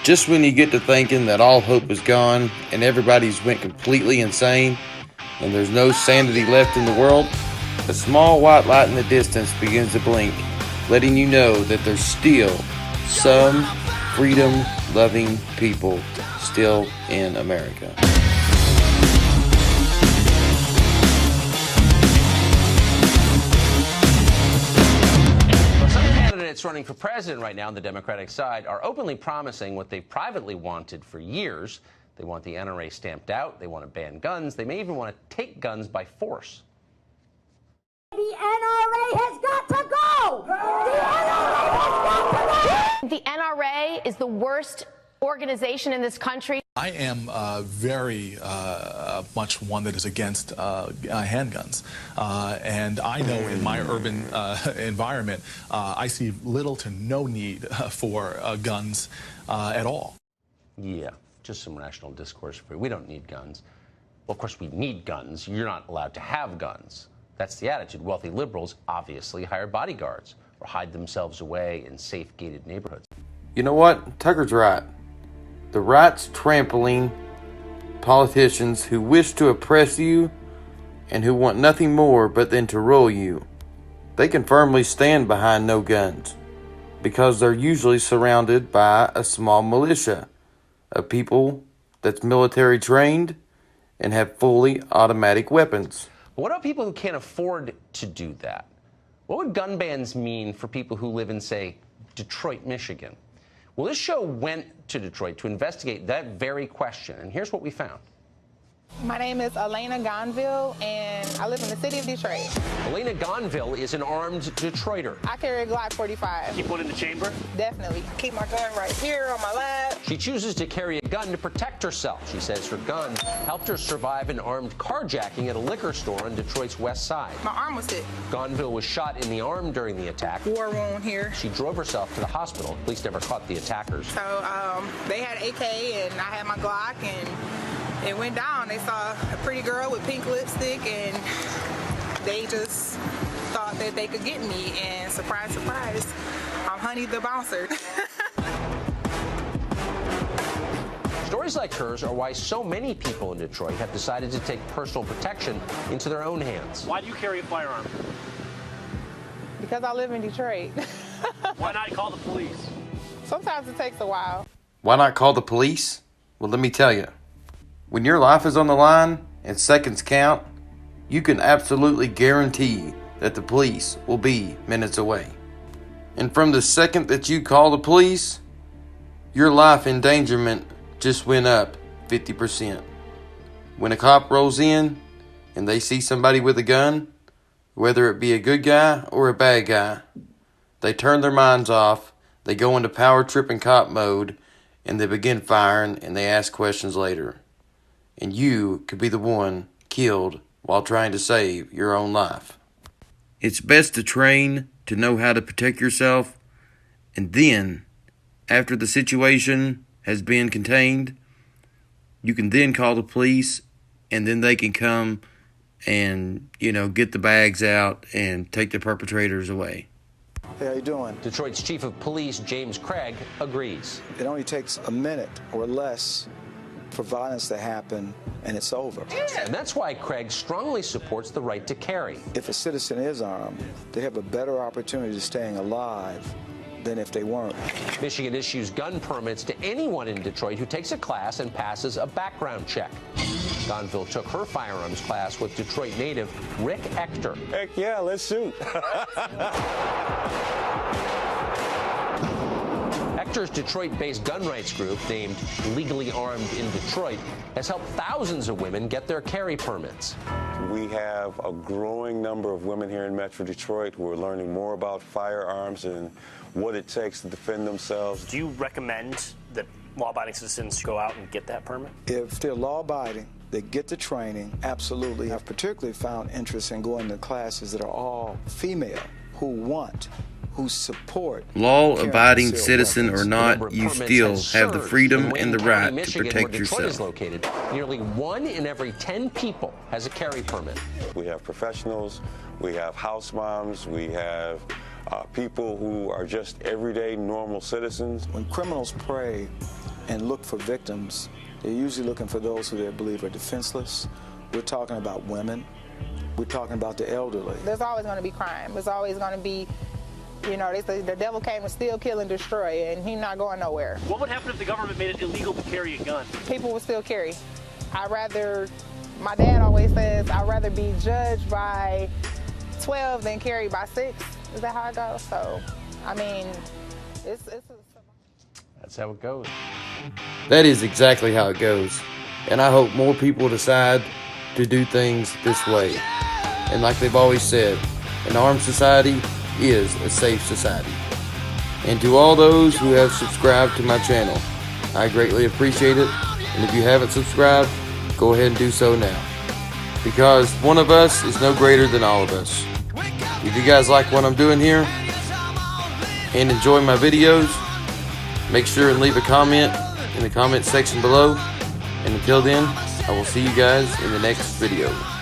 Just when you get to thinking that all hope is gone and everybody's went completely insane and there's no sanity left in the world, a small white light in the distance begins to blink, letting you know that there's still some freedom-loving people still in America. Running for president right now on the Democratic side are openly promising what they've privately wanted for years. They want the NRA stamped out. They want to ban guns. They may even want to take guns by force. The NRA has got to go! The NRA has got to go! The NRA is the worst organization in this country. I am very much one that is against handguns. And I know in my urban environment, I see little to no need for guns at all. Yeah, just some rational discourse for you. We don't need guns. Well, of course, we need guns. You're not allowed to have guns. That's the attitude. Wealthy liberals obviously hire bodyguards or hide themselves away in safe gated neighborhoods. You know what? Tucker's right. The right's trampling politicians who wish to oppress you and who want nothing more but then to rule you. They can firmly stand behind no guns because they're usually surrounded by a small militia of people that's military trained and have fully automatic weapons. But what about people who can't afford to do that? What would gun bans mean for people who live in, say, Detroit, Michigan? Well, this show went to Detroit to investigate that very question, and here's what we found. My name is Elena Gonville, and I live in the city of Detroit. Elena Gonville is an armed Detroiter. I carry a Glock 45. Keep one in the chamber? Definitely. Keep my gun right here on my lap. She chooses to carry a gun to protect herself. She says her gun helped her survive an armed carjacking at a liquor store on Detroit's west side. My arm was hit. Gonville was shot in the arm during the attack. War wound here. She drove herself to the hospital. Police never caught the attackers. So they had AK, and I had my Glock, and it went down. They saw a pretty girl with pink lipstick, and they just thought that they could get me, and surprise, surprise, I'm Honey the Bouncer. Stories like hers are why so many people in Detroit have decided to take personal protection into their own hands. Why do you carry a firearm? Because I live in Detroit. Why not call the police? Sometimes it takes a while. Why not call the police? Well, let me tell you. When your life is on the line and seconds count, you can absolutely guarantee that the police will be minutes away. And from the second that you call the police, your life endangerment just went up 50%. When a cop rolls in and they see somebody with a gun, whether it be a good guy or a bad guy, they turn their minds off, they go into power tripping cop mode, and they begin firing and they ask questions later. And you could be the one killed while trying to save your own life. It's best to train to know how to protect yourself, and then, after the situation has been contained, you can then call the police, and then they can come and, get the bags out and take the perpetrators away. Hey, how you doing? Detroit's chief of police, James Craig, agrees. It only takes a minute or less for violence to happen, and it's over. And that's why Craig strongly supports the right to carry. If a citizen is armed, they have a better opportunity of staying alive than if they weren't. Michigan issues gun permits to anyone in Detroit who takes a class and passes a background check. Gonville took her firearms class with Detroit native Rick Ector. Heck yeah, let's shoot. Ector's Detroit-based gun rights group, named Legally Armed in Detroit, has helped thousands of women get their carry permits. We have a growing number of women here in Metro Detroit who are learning more about firearms and what it takes to defend themselves. Do you recommend that law-abiding citizens go out and get that permit? If they're law-abiding, they get the training, absolutely. I've particularly found interest in going to classes that are all female, who support. Law-abiding citizen or not, you still have the freedom and the right to protect yourself. Is located. Nearly 1 in every 10 people has a carry permit. We have professionals, we have house moms, we have people who are just everyday normal citizens. When criminals prey and look for victims, they're usually looking for those who they believe are defenseless. We're talking about women. We're talking about the elderly. There's always going to be crime. There's always going to be, you know, they say the devil came to steal, kill, and destroy, and he's not going nowhere. What would happen if the government made it illegal to carry a gun? People would still carry. My dad always says, I'd rather be judged by 12 than carried by 6. Is that how it goes? So, I mean, That's how it goes. That is exactly how it goes. And I hope more people decide to do things this way. And like they've always said, an armed society is a safe society. And to all those who have subscribed to my channel, I greatly appreciate it. And if you haven't subscribed, go ahead and do so now. Because one of us is no greater than all of us. If you guys like what I'm doing here and enjoy my videos, make sure and leave a comment in the comment section below. And until then, I will see you guys in the next video.